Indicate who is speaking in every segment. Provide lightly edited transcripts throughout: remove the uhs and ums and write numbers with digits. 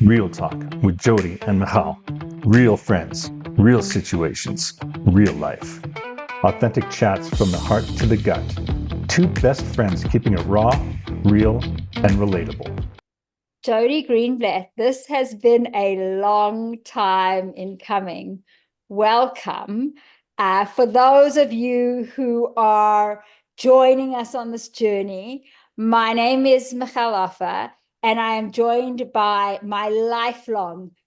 Speaker 1: Real Talk with Jodi and Michal. Real friends, real situations, real life. Authentic chats from the heart to the gut. Two best friends keeping it raw, real, and relatable.
Speaker 2: Jodi Greenblatt, this has been a long time in coming. Welcome. For those of you who are joining us on this journey, my name is Michal, and I am joined by my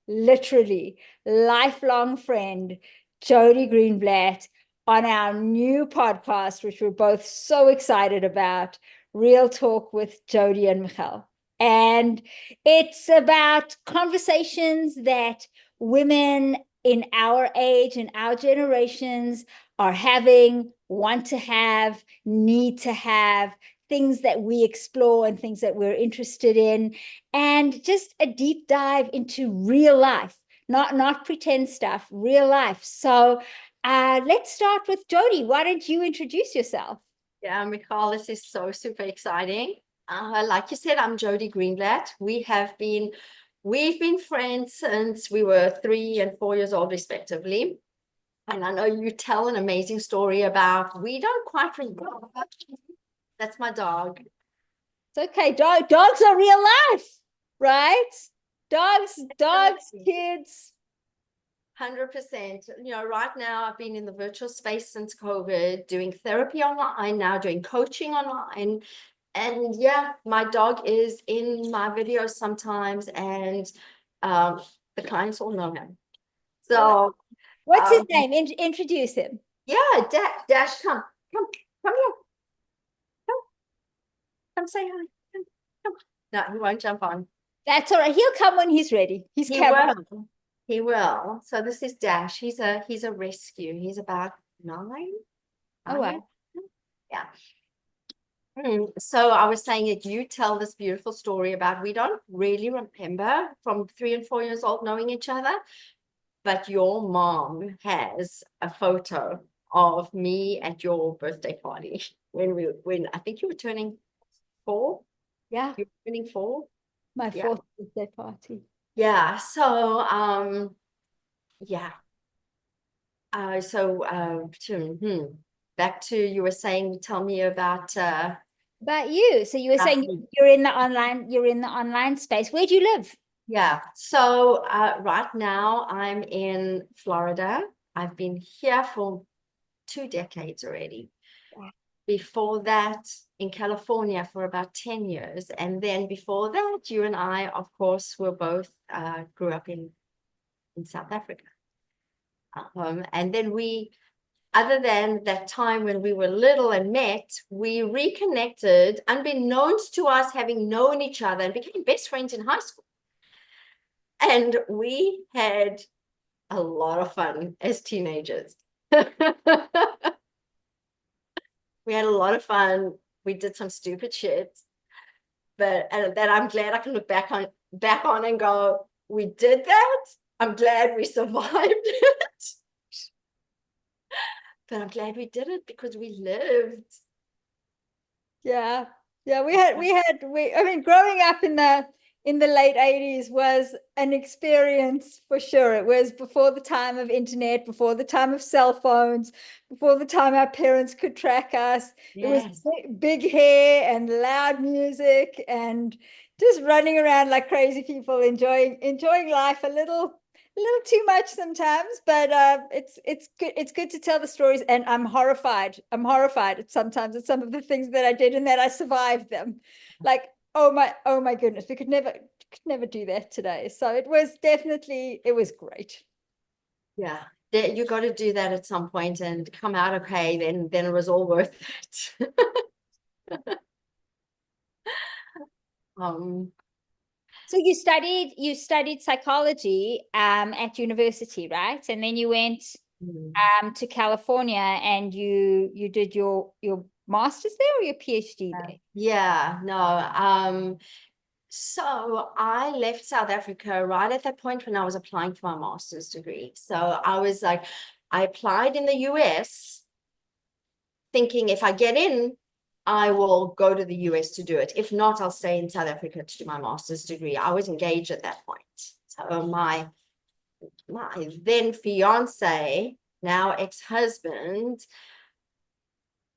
Speaker 2: literally lifelong friend, Jodi Greenblatt, on our new podcast, which we're both so excited about, Real Talk with Jodi and Michal. And it's about conversations that women in our age and our generations are having, want to have, need to have, things that we explore and things that we're interested in, and just a deep dive into real life, not pretend stuff, real life. So let's start with Jodi. Why don't you introduce yourself?
Speaker 3: Yeah, Michal, this is so super exciting. Like you said, I'm Jodi Greenblatt. We've been friends since we were 3 and 4 years old, respectively. And I know you tell an amazing story about we don't quite remember. That's my dog.
Speaker 2: It's okay. Dogs are real life, right? Dogs, kids.
Speaker 3: 100%. Right now I've been in the virtual space since COVID, doing therapy online, now doing coaching online. And yeah, my dog is in my videos sometimes, and the clients all know him. So
Speaker 2: what's his name? Introduce him.
Speaker 3: Yeah, Dash, come here. Come say hi. Come. No, he won't jump on.
Speaker 2: That's all right. He'll come when he's ready.
Speaker 3: He will. So this is Dash. He's a rescue. He's about 9.
Speaker 2: Oh, wow.
Speaker 3: Yeah. So I was saying that you tell this beautiful story about we don't really remember from 3 and 4 years old knowing each other, but your mom has a photo of me at your birthday party when I think you were turning 4.
Speaker 2: Yeah.
Speaker 3: You were turning 4.
Speaker 2: My 4th birthday party.
Speaker 3: Yeah. So yeah. Back to you were saying, tell me about
Speaker 2: you. So you were saying you're in the online space. Where do you live?
Speaker 3: Yeah. So right now I'm in Florida. I've been here for 2 decades already.
Speaker 2: Wow.
Speaker 3: Before that, in California for about 10 years. And then before that, you and I, of course, were both grew up in South Africa. And then other than that time when we were little and met, we reconnected unbeknownst to us, having known each other, and became best friends in high school. And we had a lot of fun as teenagers. We had a lot of fun. We did some stupid shit, but that I'm glad I can look back on and go, we did that. I'm glad we survived it. But I'm glad we did it because we lived.
Speaker 2: Yeah. I mean, growing up in the late 80s was an experience for sure. It was before the time of internet, before the time of cell phones, before the time our parents could track us.
Speaker 3: Yes.
Speaker 2: It was big hair and loud music and just running around like crazy people, enjoying life a little too much sometimes, but it's good to tell the stories. And I'm horrified sometimes at some of the things that I did and that I survived them. Like, oh my goodness, we could never do that today. So it was great.
Speaker 3: Yeah, you got to do that at some point and come out okay. Then it was all worth it.
Speaker 2: So you studied psychology at university, right? And then you went to California and you did your master's there or your PhD there?
Speaker 3: Yeah, no. So I left South Africa right at that point when I was applying for my master's degree. So I was I applied in the US thinking if I get in, I will go to the US to do it. If not, I'll stay in South Africa to do my master's degree. I was engaged at that point. So my then fiance, now ex-husband,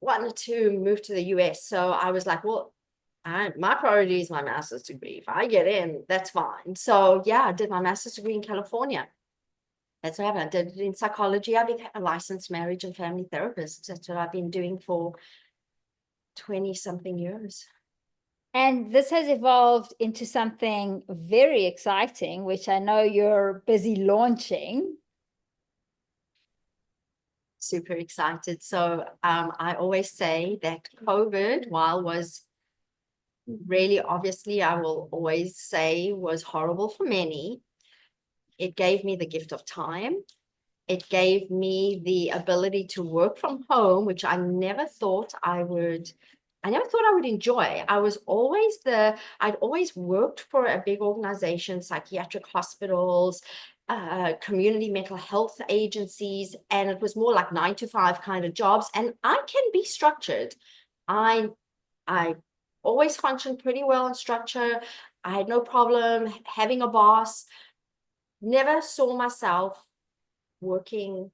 Speaker 3: wanted to move to the US. So I was like, well, my priority is my master's degree. If I get in, that's fine. So yeah, I did my master's degree in California. That's what happened. I did it in psychology. I became a licensed marriage and family therapist. That's what I've been doing for 20 something years.
Speaker 2: And this has evolved into something very exciting, which I know you're busy launching.
Speaker 3: Super excited. So I always say that COVID, while was really, obviously, I will always say was horrible for many, it gave me the gift of time. It gave me the ability to work from home, which I never thought I would enjoy. I'd always worked for a big organization, psychiatric hospitals, community mental health agencies, and it was more like 9 to 5 kind of jobs. And I can be structured. I always functioned pretty well in structure. I had no problem having a boss. Never saw myself working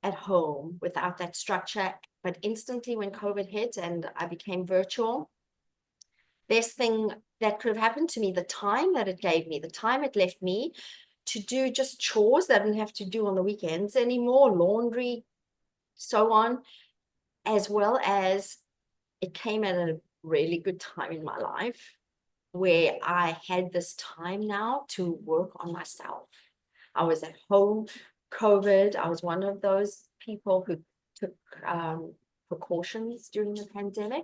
Speaker 3: at home without that structure. But instantly when COVID hit and I became virtual, best thing that could have happened to me, the time that it gave me, the time it left me to do just chores that I didn't have to do on the weekends anymore, laundry, so on, as well as it came at a really good time in my life where I had this time now to work on myself. I was at home, COVID. I was one of those people who took precautions during the pandemic,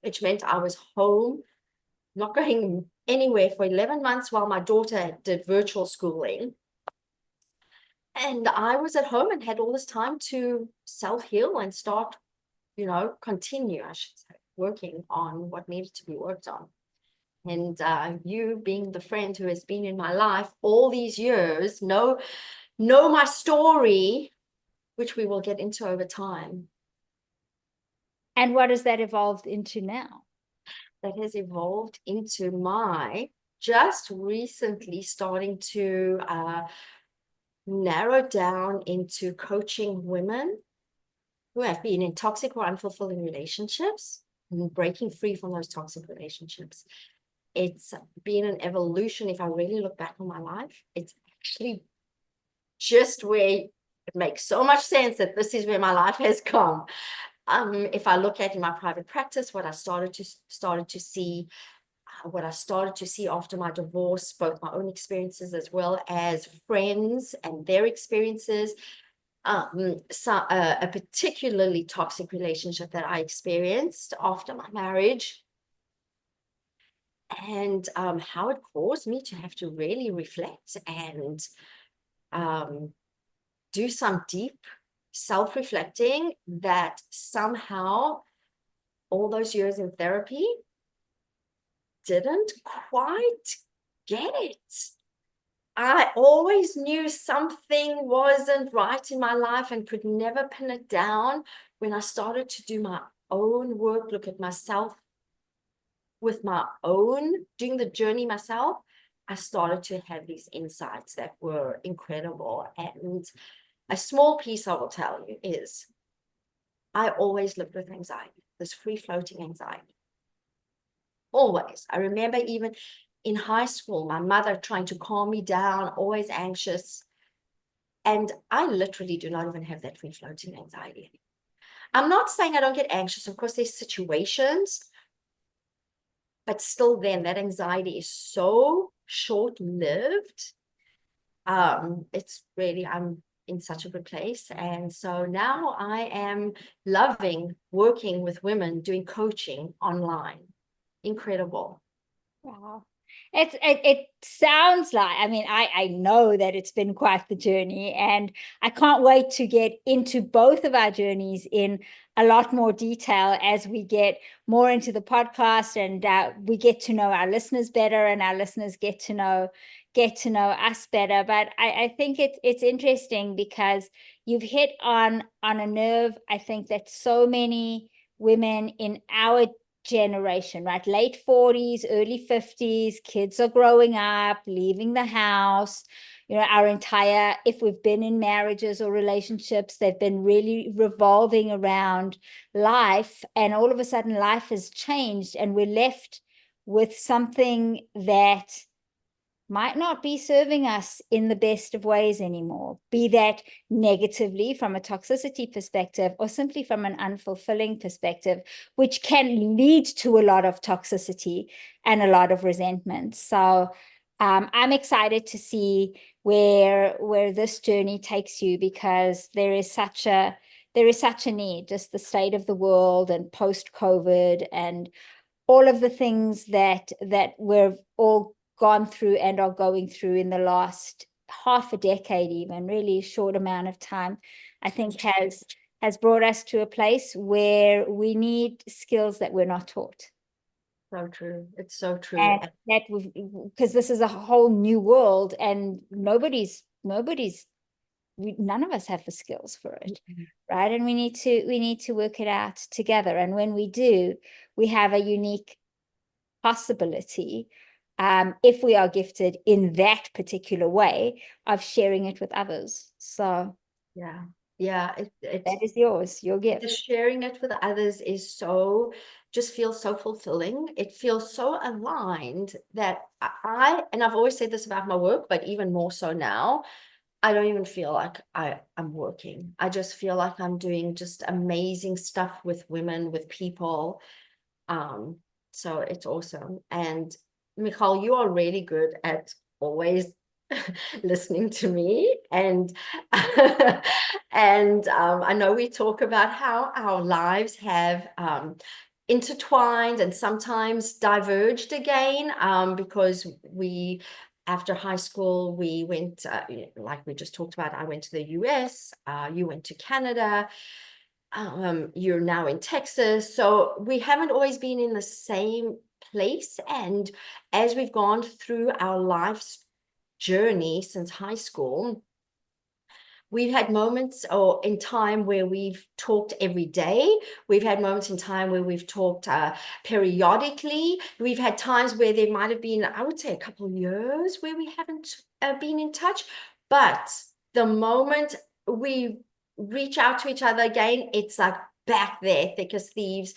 Speaker 3: which meant I was home, not going anywhere for 11 months while my daughter did virtual schooling. And I was at home and had all this time to self-heal and start, continue, I should say, working on what needed to be worked on. And you being the friend who has been in my life all these years, know my story, which we will get into over time.
Speaker 2: And what has that evolved into now?
Speaker 3: That has evolved into my just recently starting to narrow down into coaching women who have been in toxic or unfulfilling relationships and breaking free from those toxic relationships. It's been an evolution. If I really look back on my life, it's actually just where it makes so much sense that this is where my life has come. If I look at in my private practice, what I started to see after my divorce, both my own experiences as well as friends and their experiences, a particularly toxic relationship that I experienced after my marriage, and how it caused me to have to really reflect and do some deep self-reflecting that somehow all those years in therapy didn't quite get it. I always knew something wasn't right in my life and could never pin it down. When I started to do my own work, look at myself with my own, doing the journey myself, I started to have these insights that were incredible. And a small piece I will tell you is I always lived with anxiety, this free-floating anxiety. Always. I remember even in high school, my mother trying to calm me down, always anxious. And I literally do not even have that free-floating anxiety. I'm not saying I don't get anxious. Of course, there's situations, but still then that anxiety is so short-lived. It's really, I'm in such a good place. And so now I am loving working with women, doing coaching online. Incredible.
Speaker 2: Wow. It sounds like, I mean, I know that it's been quite the journey, and I can't wait to get into both of our journeys in a lot more detail as we get more into the podcast, and we get to know our listeners better, and our listeners get to know us better. But I think it's interesting because you've hit on a nerve, I think, that so many women in our generation, right? Late 40s, early 50s, kids are growing up, leaving the house. You know, our entire, if we've been in marriages or relationships, they've been really revolving around life. And all of a sudden, life has changed, and we're left with something that might not be serving us in the best of ways anymore, be that negatively from a toxicity perspective or simply from an unfulfilling perspective, which can lead to a lot of toxicity and a lot of resentment. So I'm excited to see where this journey takes you, because there is such a need, just the state of the world and post-COVID and all of the things that we've all gone through and are going through in the last half a decade, even really short amount of time, I think has brought us to a place where we need skills that we're not taught.
Speaker 3: So true. It's so true.
Speaker 2: And that because this is a whole new world, and none of us have the skills for it, right? And we need to work it out together. And when we do, we have a unique possibility, if we are gifted in that particular way, of sharing it with others. So
Speaker 3: yeah,
Speaker 2: that is your gift.
Speaker 3: sharing it with others is just feels so fulfilling. It feels so aligned that and I've always said this about my work, but even more so now, I don't even feel like I'm working. I just feel like I'm doing just amazing stuff with women, with people. So it's awesome. And Michal, you are really good at always listening to me, and and I know we talk about how our lives have intertwined and sometimes diverged again, because after high school we went, like we just talked about, I went to the US, you went to Canada, you're now in Texas, so we haven't always been in the same place. And as we've gone through our life's journey since high school, we've had moments in time where we've talked every day. We've had moments in time where we've talked periodically. We've had times where there might have been, I would say, a couple of years where we haven't been in touch. But the moment we reach out to each other again, it's like back there, thick as thieves,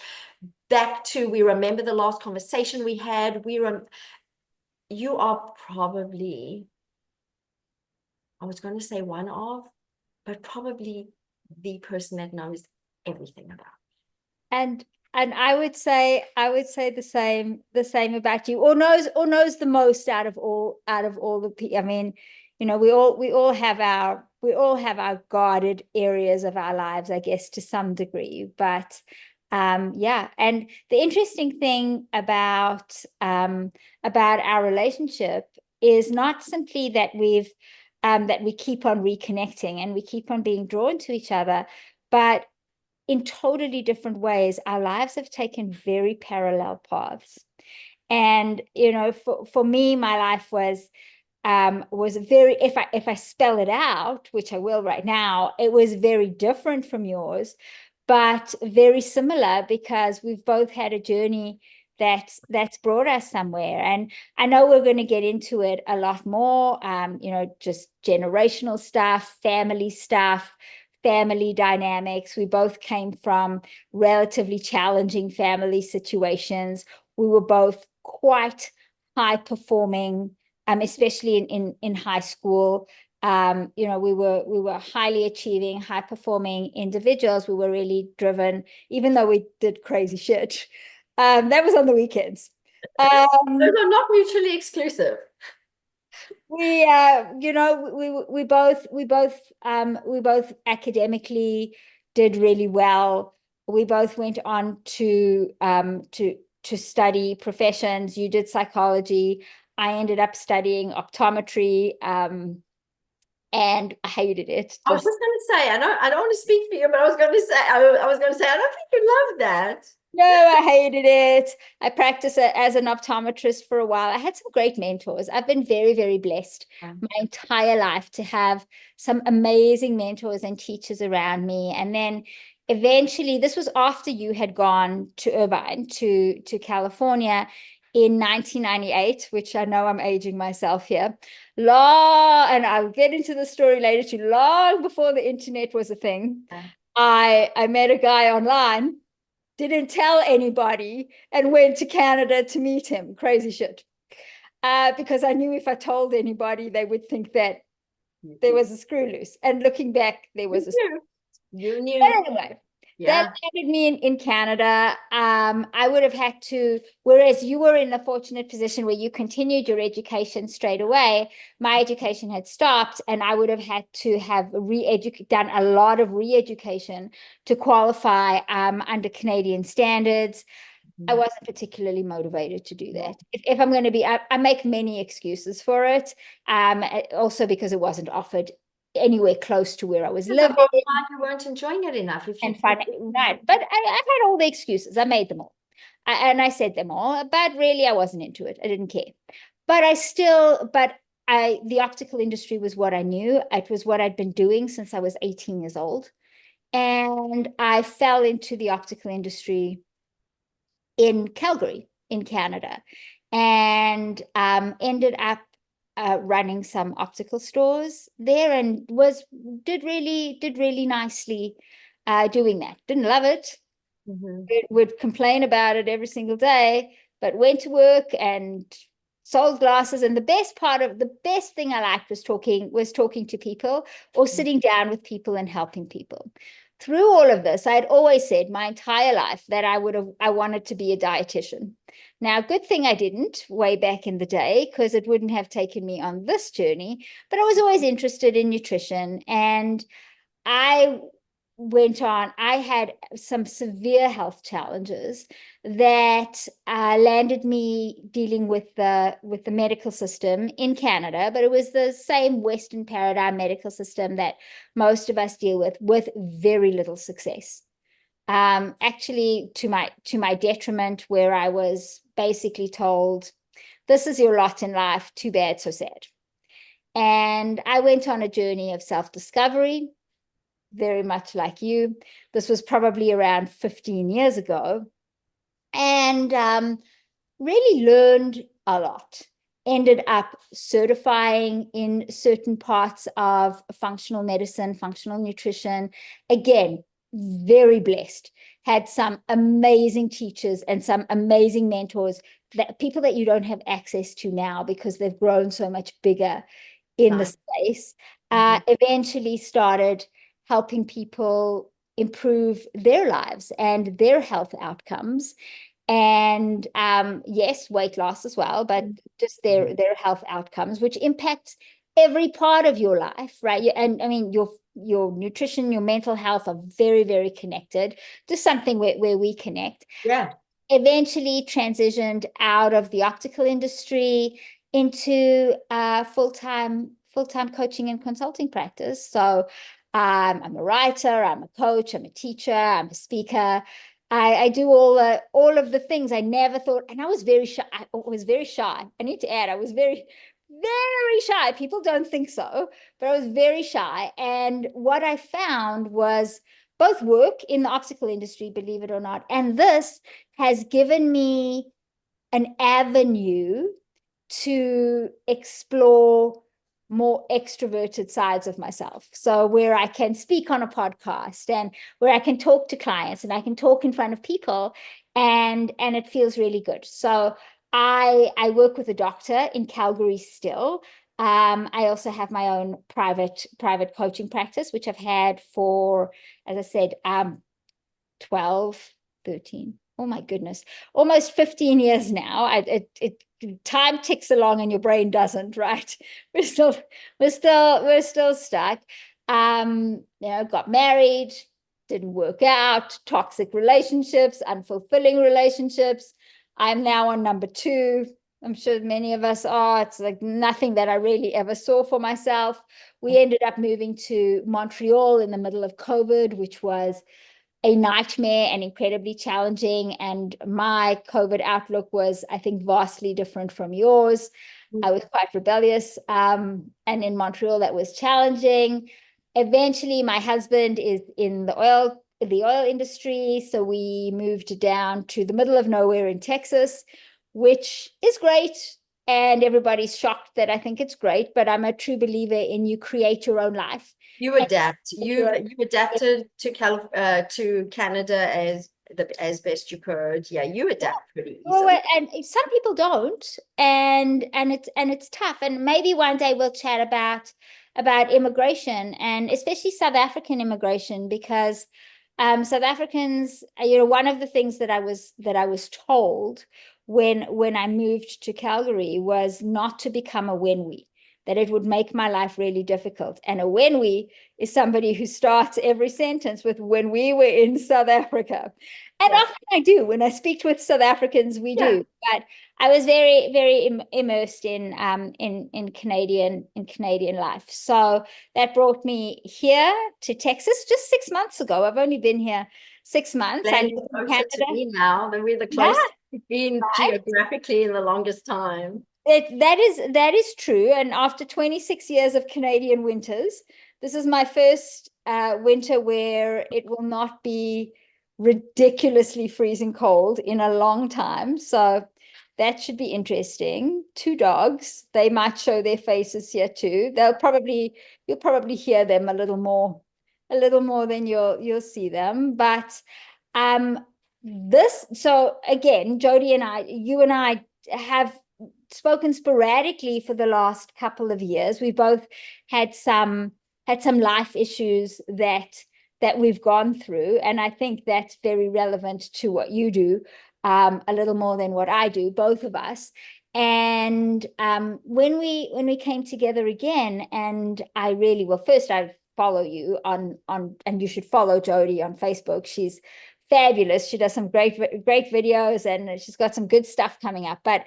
Speaker 3: back to, we remember the last conversation we had. You are probably, I was going to say one of, but probably the person that knows everything about.
Speaker 2: And I would say the same about you, or knows the most out of all the people. I mean, you know, we all have our guarded areas of our lives, I guess, to some degree. But yeah, and the interesting thing about our relationship is not simply that that we keep on reconnecting and we keep on being drawn to each other, but in totally different ways, our lives have taken very parallel paths. And, you know, for me, my life was very, if I spell it out, which I will right now, it was very different from yours, but very similar, because we've both had a journey that's brought us somewhere. And I know we're going to get into it a lot more, you know, just generational stuff, family dynamics. We both came from relatively challenging family situations. We were both quite high performing, especially in high school. You know, we were highly achieving, high performing individuals. We were really driven, even though we did crazy shit. That was on the weekends.
Speaker 3: Those are not mutually exclusive.
Speaker 2: We you know, we both academically did really well. We both went on to study professions. You did psychology. I ended up studying optometry, and I hated it.
Speaker 3: I was just going to say, I don't want to speak for you, but I was going to say, I don't think you love that.
Speaker 2: No, I hated it. I practiced as an optometrist for a while. I had some great mentors. I've been very, very blessed my entire life to have some amazing mentors and teachers around me. And then, eventually, this was after you had gone to Irvine, to California in 1998, which I know I'm aging myself here. And I'll get into the story later too, long before the internet was a thing. I met a guy online, didn't tell anybody, and went to Canada to meet him. Crazy shit. Because I knew if I told anybody, they would think that there was a screw loose. And looking back, there was a screw.
Speaker 3: You knew.
Speaker 2: Anyway, that landed me in Canada. I would have had to, whereas you were in the fortunate position where you continued your education straight away, my education had stopped, and I would have had to have done a lot of re-education to qualify under Canadian standards. I wasn't particularly motivated to do that. If I'm going to be, I make many excuses for it. Also because it wasn't offered anywhere close to where I was living.
Speaker 3: You weren't enjoying it enough. If you
Speaker 2: and fun, right. But I had all the excuses. I made them all. And I said them all, but really I wasn't into it. I didn't care. But the optical industry was what I knew. It was what I'd been doing since I was 18 years old. And I fell into the optical industry in Calgary, in Canada, and ended up running some optical stores there, and did really nicely doing that. Didn't love it. Would complain about it every single day, but went to work and sold glasses. And the best thing I liked was talking to people, or sitting down with people and helping people. Through all of this, I'd always said my entire life that I wanted to be a dietitian. Now, good thing I didn't way back in the day, because it wouldn't have taken me on this journey, but I was always interested in nutrition. And I had some severe health challenges that landed me dealing with the medical system in Canada, but it was the same Western paradigm medical system that most of us deal with very little success. Actually, to my detriment, where I was basically told, this is your lot in life, too bad, so sad. And I went on a journey of self-discovery, very much like you. This was probably around 15 years ago, and really learned a lot. Ended up certifying in certain parts of functional medicine, functional nutrition. Again, very blessed. Had some amazing teachers and some amazing mentors, that people that you don't have access to now because they've grown so much bigger in the space. Eventually started helping people improve their lives and their health outcomes. And yes, weight loss as well, but just their health outcomes, which impacts every part of your life, right? And I mean, your nutrition, your mental health are very, very connected. Just something where we connect.
Speaker 3: Yeah.
Speaker 2: Eventually transitioned out of the optical industry into full-time coaching and consulting practice. So I'm a writer, I'm a coach, I'm a teacher, I'm a speaker. I do all of the things I never thought, and I was very shy. I need to add, I was very, very shy. People don't think so, but I was very shy. And what I found was both work in the optical industry, believe it or not, and this has given me an avenue to explore more extroverted sides of myself. So where I can speak on a podcast, and where I can talk to clients, and I can talk in front of people, and it feels really good. So I work with a doctor in Calgary still. I also have my own private coaching practice, which I've had for, as I said, 12, 13. Oh my goodness, almost 15 years now. Time ticks along and your brain doesn't, right? We're still stuck. Got married, didn't work out, toxic relationships, unfulfilling relationships. I'm now on number 2. I'm sure many of us are. It's like nothing that I really ever saw for myself. We ended up moving to Montreal in the middle of COVID, which was a nightmare and incredibly challenging. And my COVID outlook was, I think, vastly different from yours. I was quite rebellious. And in Montreal, that was challenging. Eventually, my husband is in the the oil industry. So we moved down to the middle of nowhere in Texas, which is great. And everybody's shocked that I think it's great, but I'm a true believer in you create your own life.
Speaker 3: You adapt. You adapted to Canada as best you could. Yeah, you adapt pretty easily.
Speaker 2: Well, and some people don't, and it's tough. And maybe one day we'll chat about immigration, and especially South African immigration, because South Africans, one of the things that I was told when I moved to Calgary was not to become a wenwe, that it would make my life really difficult. And a wenwe is somebody who starts every sentence with "when we were in South Africa." And often I do. When I speak with South Africans, we do. But I was very, very immersed in Canadian life. So that brought me here to Texas just 6 months ago. I've only been here 6 months. I live in
Speaker 3: Closer to me now than we're the closest we've been geographically in the longest time.
Speaker 2: That is true. And after 26 years of Canadian winters, this is my first winter where it will not be ridiculously freezing cold in a long time. So that should be interesting. 2 dogs, they might show their faces here too. You'll probably hear them a little more than you'll see them. But so again, Jodi and you and I have spoken sporadically for the last couple of years. We both had some life issues that we've gone through, and I think that's very relevant to what you do, a little more than what I do, both of us. And when we came together again, and first I follow you on and you should follow Jodi on Facebook. She's fabulous. She does some great videos, and she's got some good stuff coming up. But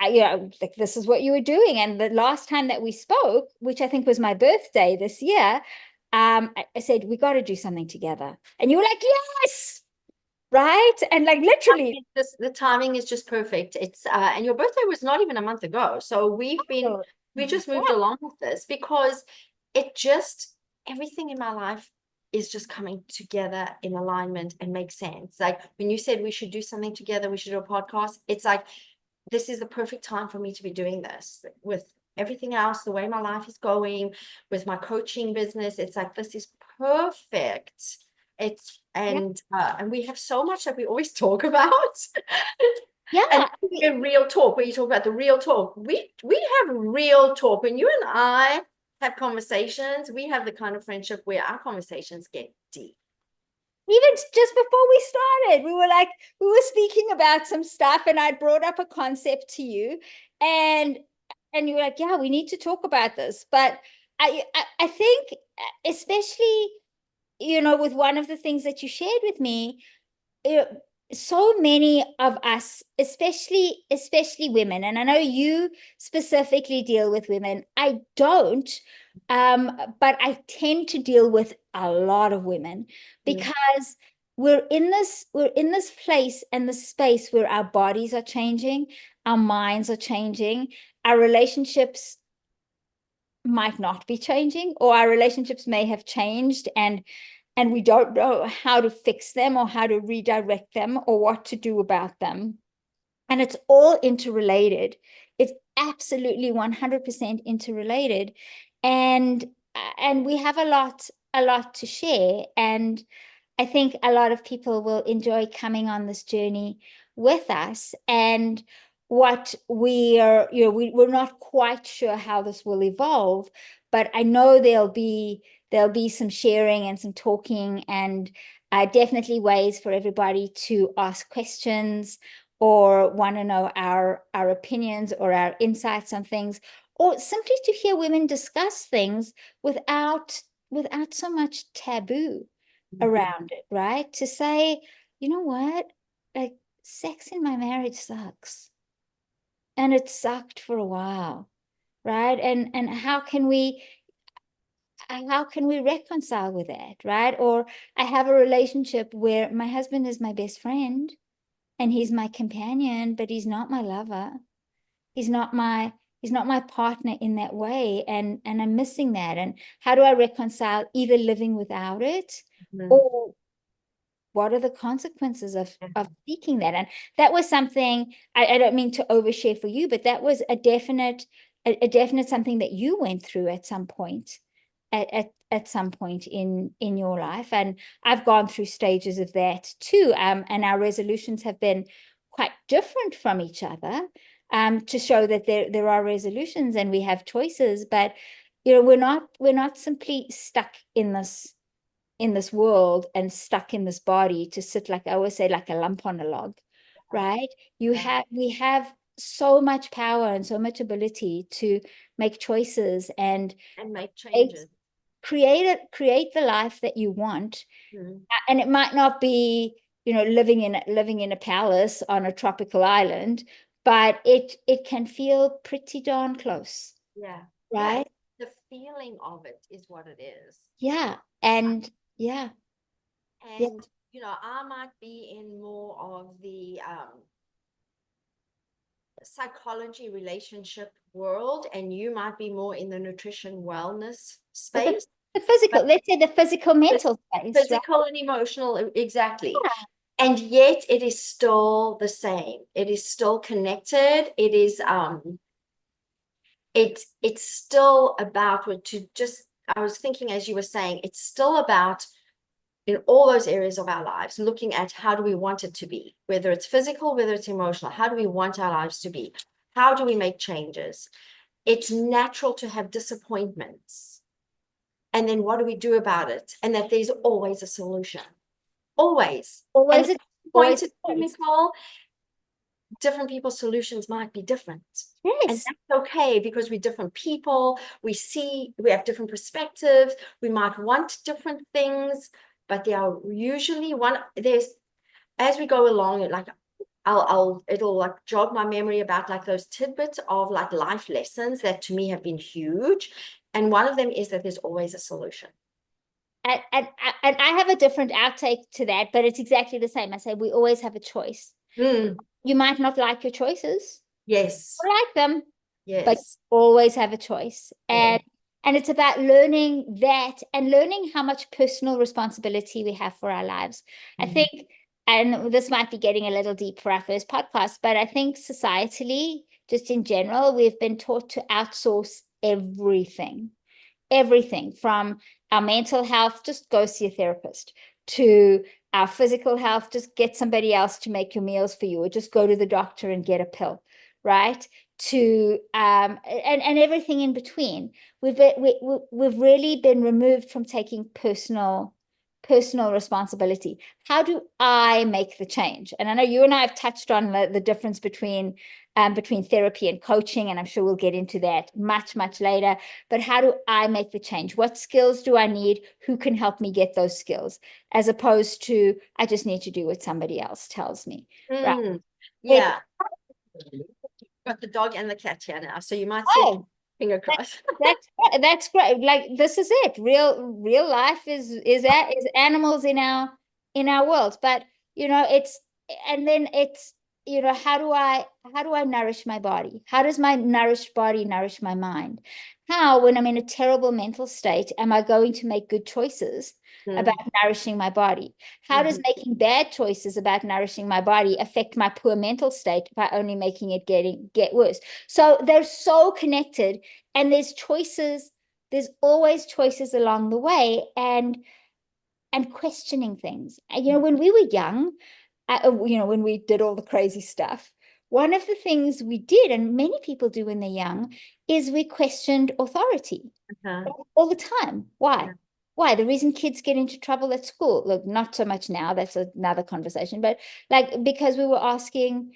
Speaker 2: like, this is what you were doing. And the last time that we spoke, which I think was my birthday this year, I said, we got to do something together. And you were like, yes, right? And like literally.
Speaker 3: The timing is just perfect. It's and your birthday was not even a month ago. So we just moved along with this because everything in my life is just coming together in alignment and makes sense. Like when you said we should do something together, we should do a podcast, it's like, this is the perfect time for me to be doing this with everything else, the way my life is going, with my coaching business. It's like, this is perfect. And we have so much that we always talk about. And real talk, when you talk about the real talk, we have real talk. When you and I have conversations, we have the kind of friendship where our conversations get deep.
Speaker 2: Even just before we started, we were speaking about some stuff, and I brought up a concept to you, and you were like, yeah, we need to talk about this. But I think, especially, with one of the things that you shared with me, so many of us, especially women, and I know you specifically deal with women, I don't, but I tend to deal with a lot of women, because we're in this place and this space where our bodies are changing, our minds are changing, our relationships might not be changing, or our relationships may have changed, and we don't know how to fix them or how to redirect them or what to do about them. And it's all interrelated. It's absolutely 100% interrelated. And we have a lot to share. And I think a lot of people will enjoy coming on this journey with us. And what we're not quite sure how this will evolve, but I know there'll be some sharing and some talking, and definitely ways for everybody to ask questions or want to know our opinions or our insights on things, or simply to hear women discuss things without so much taboo around it, right? To say, you know what, like, sex in my marriage sucks, and it sucked for a while, right? And how can we reconcile with that, right? Or I have a relationship where my husband is my best friend and he's my companion, but he's not my lover. He's not my partner in that way, and I'm missing that. And how do I reconcile either living without it or what are the consequences of seeking that? And that was something, I don't mean to overshare for you, but that was a definite something that you went through at some point, at some point in your life. And I've gone through stages of that too. And our resolutions have been quite different from each other, to show that there are resolutions and we have choices, but we're not simply stuck in this world and stuck in this body to sit, like I always say, like a lump on a log, right? We have so much power and so much ability to make choices and
Speaker 3: make changes,
Speaker 2: create the life that you want. And it might not be, living in a palace on a tropical island, but it can feel pretty darn close.
Speaker 3: Yeah.
Speaker 2: Right.
Speaker 3: The feeling of it is what it is.
Speaker 2: Yeah. And
Speaker 3: I might be in more of the psychology relationship world, and you might be more in the nutrition wellness space.
Speaker 2: The physical, let's say the physical mental space.
Speaker 3: Physical and emotional, exactly. Yeah. And yet it is still the same. It is still connected. It is it's still about I was thinking as you were saying, it's still about, in all those areas of our lives, looking at how do we want it to be, whether it's physical, whether it's emotional, how do we want our lives to be? How do we make changes? It's natural to have disappointments. And then what do we do about it? And that there's always a solution. Always.
Speaker 2: Always.
Speaker 3: Always. Michal, different people's solutions might be different.
Speaker 2: Yes.
Speaker 3: And that's okay, because we're different people. We have different perspectives. We might want different things, but there are usually as we go along, like it'll like jog my memory about like those tidbits of like life lessons that to me have been huge. And one of them is that there's always a solution.
Speaker 2: And I have a different outtake to that, but it's exactly the same. I say we always have a choice. You might not like your choices.
Speaker 3: Yes.
Speaker 2: I like them.
Speaker 3: Yes.
Speaker 2: But always have a choice. And it's about learning that and learning how much personal responsibility we have for our lives. I think, and this might be getting a little deep for our first podcast, but I think societally, just in general, we've been taught to outsource everything from our mental health, just go see a therapist, to our physical health, just get somebody else to make your meals for you, or just go to the doctor and get a pill, right? To and everything in between. We've really been removed from taking personal responsibility. How do I make the change? And I know you and I have touched on the difference between therapy and coaching, and I'm sure we'll get into that much later. But how do I make the change? What skills do I need? Who can help me get those skills? As opposed to, I just need to do what somebody else tells me. Right?
Speaker 3: Yeah. Got the dog and the cat here now, so you might see finger crossed.
Speaker 2: That's great. Like, this is it. Real life is animals in our world. But it's how do I nourish my body? How does my nourished body nourish my mind? How, when I'm in a terrible mental state, am I going to make good choices about nourishing my body? How does making bad choices about nourishing my body affect my poor mental state by only making it get worse? So they're so connected, and there's always choices along the way, and questioning things. And when we were young, when we did all the crazy stuff, one of the things we did, and many people do when they're young, is we questioned authority all the time. Why? Yeah. Why? The reason kids get into trouble at school, look, not so much now, that's another conversation, but like because we were asking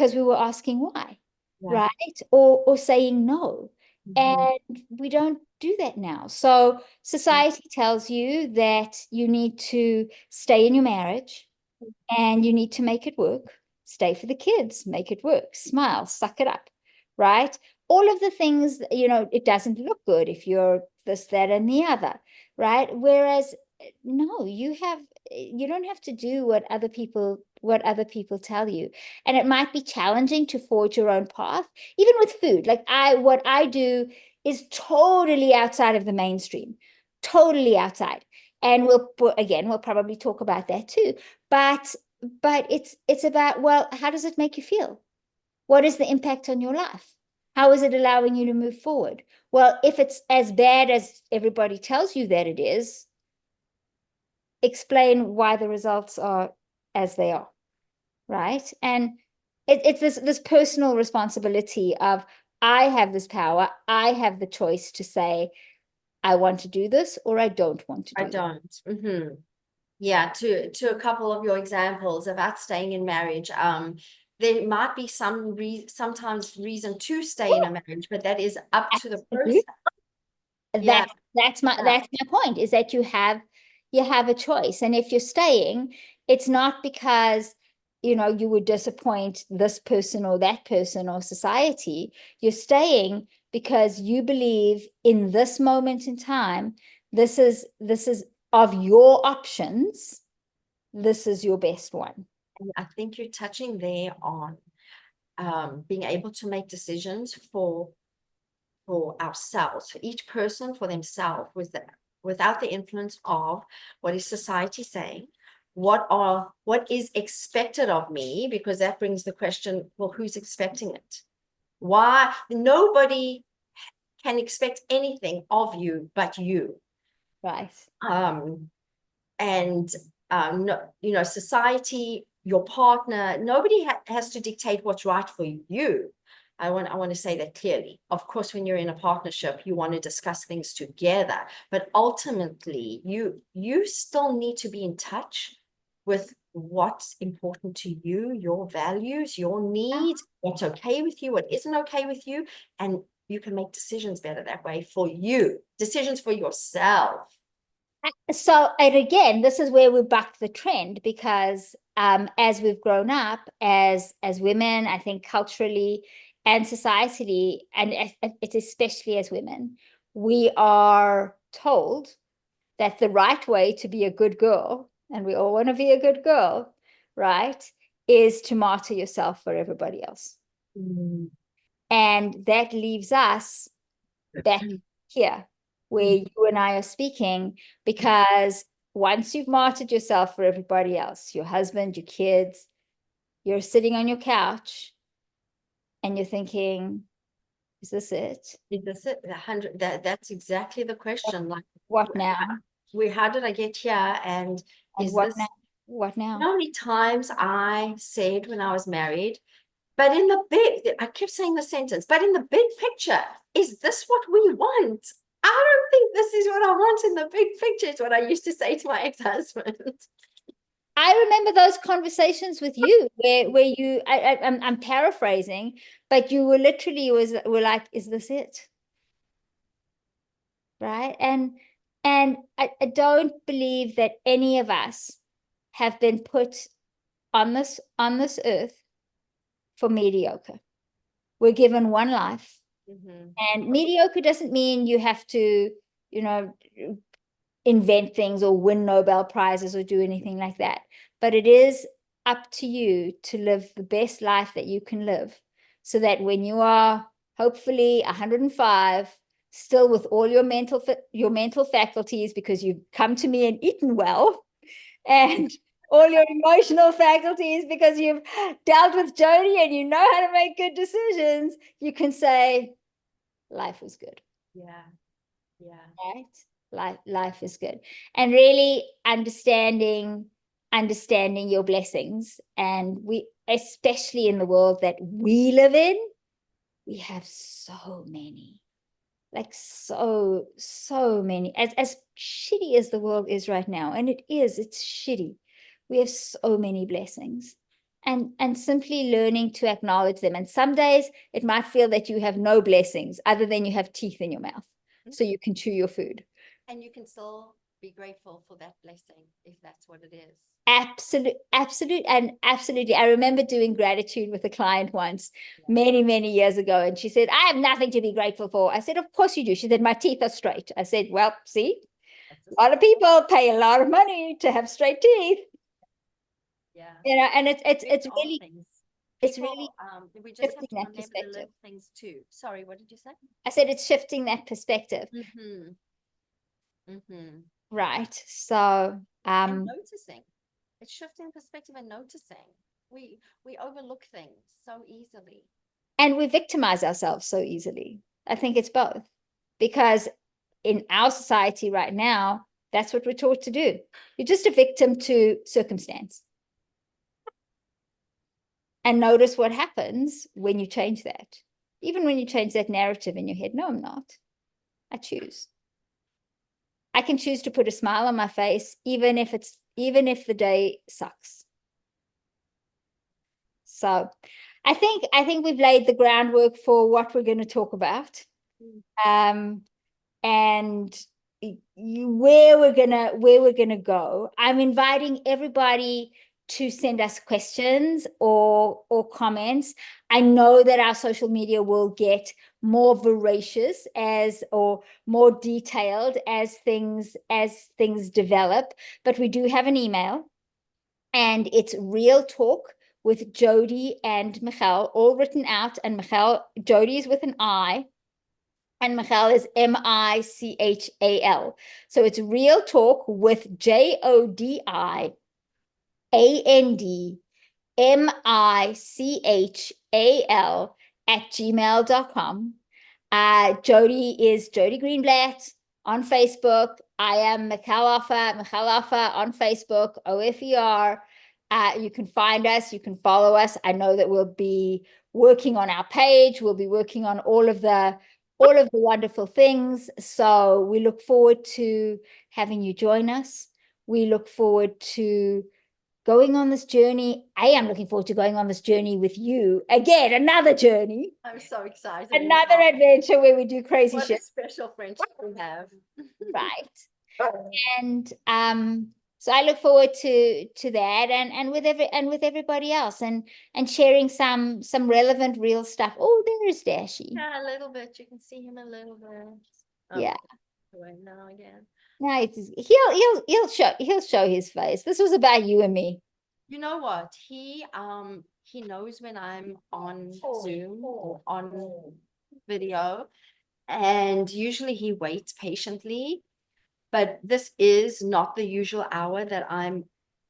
Speaker 2: why, right? Or saying no. And we don't do that now. So society tells you that you need to stay in your marriage and you need to make it work. Stay for the kids, make it work, smile, suck it up, right? All of the things, it doesn't look good if you're this, that, and the other, right? Whereas, no, you don't have to do what other people tell you. And it might be challenging to forge your own path, even with food. Like what I do is totally outside of the mainstream, totally outside. And we'll probably talk about that too. But it's about, well, how does it make you feel? What is the impact on your life? How is it allowing you to move forward? Well, if it's as bad as everybody tells you that it is, explain why the results are as they are, right? And it's this personal responsibility of, I have this power, I have the choice to say, I want to do this or I don't want to do
Speaker 3: I don't. Yeah, to a couple of your examples about staying in marriage, there might be sometimes reason to stay in a marriage, but that is up to the person. Yeah.
Speaker 2: That's my point, is that you have a choice. And if you're staying, it's not because you would disappoint this person or that person or society. You're staying because you believe in this moment in time, this is of your options, this is your best one.
Speaker 3: And I think you're touching there on being able to make decisions for ourselves, for each person, for themselves, without the influence of what is society saying, what is expected of me, because that brings the question, well, who's expecting it? Why? Nobody can expect anything of you but you.
Speaker 2: Right.
Speaker 3: And no, society, your partner, nobody has to dictate what's right for you. I want to say that clearly. Of course, when you're in a partnership, you want to discuss things together, but ultimately you still need to be in touch with what's important to you, your values, your needs, what's okay with you, what isn't okay with you, and you can make decisions better that way for you, decisions for yourself.
Speaker 2: So, and again, this is where we buck the trend, because as we've grown up as women, I think culturally and societally, and it's especially as women, we are told that the right way to be a good girl, and we all want to be a good girl, right, is to martyr yourself for everybody else. And that leaves us back here where you and I are speaking, because once you've martyred yourself for everybody else, your husband, your kids, you're sitting on your couch and you're thinking, is this it?
Speaker 3: Is this it? That's exactly the question. Like,
Speaker 2: what now?
Speaker 3: How did I get here? And is
Speaker 2: what
Speaker 3: this
Speaker 2: now? What now?
Speaker 3: How many times I said when I was married, but in the big, I kept saying the sentence, but in the big picture, is this what we want? I don't think this is what I want in the big picture, is what I used to say to my ex-husband.
Speaker 2: I remember those conversations with you where you, I'm paraphrasing, but you were literally were like, is this it? Right? And I don't believe that any of us have been put on this earth for mediocre. We're given one life. And mediocre doesn't mean you have to, invent things or win Nobel Prizes or do anything like that. But it is up to you to live the best life that you can live, so that when you are hopefully 105, still with all your mental faculties, because you've come to me and eaten well, and all your emotional faculties because you've dealt with Jodi and you know how to make good decisions, you can say, life was good.
Speaker 3: Yeah.
Speaker 2: Right? Life is good. And really understanding your blessings. And we, especially in the world that we live in, we have so many. Like so many. As shitty as the world is right now, and it's shitty. We have so many blessings. And simply learning to acknowledge them. And some days it might feel that you have no blessings other than you have teeth in your mouth, so you can chew your food.
Speaker 3: And you can still be grateful for that blessing, if that's what it is.
Speaker 2: Absolutely. I remember doing gratitude with a client once, many years ago, and she said, I have nothing to be grateful for. I said, of course you do. She said, my teeth are straight. I said, well, see, a lot of people pay a lot of money to have straight teeth.
Speaker 3: Yeah.
Speaker 2: And it's really
Speaker 3: things.
Speaker 2: It's really
Speaker 3: we just have
Speaker 2: shifting
Speaker 3: to
Speaker 2: that
Speaker 3: remember the
Speaker 2: perspective.
Speaker 3: little things too. Sorry, what did you say?
Speaker 2: I said it's shifting that perspective. Right. So,
Speaker 3: And noticing. It's shifting perspective and noticing. We overlook things so easily.
Speaker 2: and we victimize ourselves so easily. I think it's both, because in our society right now, that's what we're taught to do. You're just a victim to circumstance. And notice what happens when you change that. Even when you change that narrative in your head. No, I'm not. I choose. I can choose to put a smile on my face, even if the day sucks. So I think we've laid the groundwork for what we're going to talk about. And where we're gonna go. I'm inviting everybody to send us questions or comments. I know that our social media will get more voracious or more detailed as things develop, but we do have an email, and it's Real Talk with Jodi and Michal, all written out, and Jodi is with an I, and Michal is Michal. So it's Real Talk with JodiAndMichal @gmail.com. Jodi is Jodi Greenblatt on Facebook. I am Michal Offer on Facebook, OFER. You can find us, you can follow us. I know that we'll be working on our page. We'll be working on all of the wonderful things. So we look forward to having you join us. We look forward to going on this journey. I am looking forward to going on this journey with you. Again, another journey.
Speaker 3: I'm so excited.
Speaker 2: Another adventure where we do crazy
Speaker 3: what
Speaker 2: shit.
Speaker 3: a special friendship we have.
Speaker 2: Right. And so I look forward to that, and with everybody else, and sharing some relevant real stuff. Oh, there is Dashy.
Speaker 3: Yeah, a little bit. You can see him a little bit.
Speaker 2: Yeah.
Speaker 3: Right now again.
Speaker 2: No, he'll show his face. This was about you and me.
Speaker 3: You know what? He knows when I'm on Zoom or on video, and usually he waits patiently. But this is not the usual hour that I'm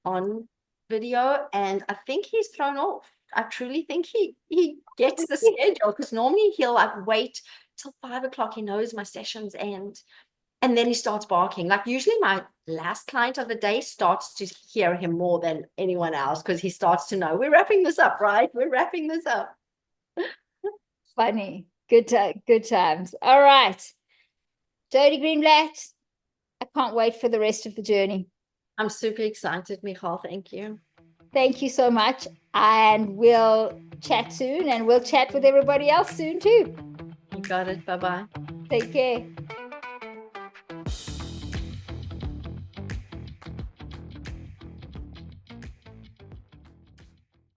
Speaker 3: on video, and I think he's thrown off. I truly think he gets the schedule, because normally he'll like wait till 5 o'clock. He knows my sessions end, and then he starts barking. Like usually my last client of the day starts to hear him more than anyone else, because he starts to know we're wrapping this up, right? We're wrapping this up.
Speaker 2: Funny. Good times. All right. Jodi Greenblatt, I can't wait for the rest of the journey.
Speaker 3: I'm super excited, Michal. Thank you.
Speaker 2: Thank you so much. And we'll chat soon, and we'll chat with everybody else soon too.
Speaker 3: You got it. Bye-bye.
Speaker 2: Take care.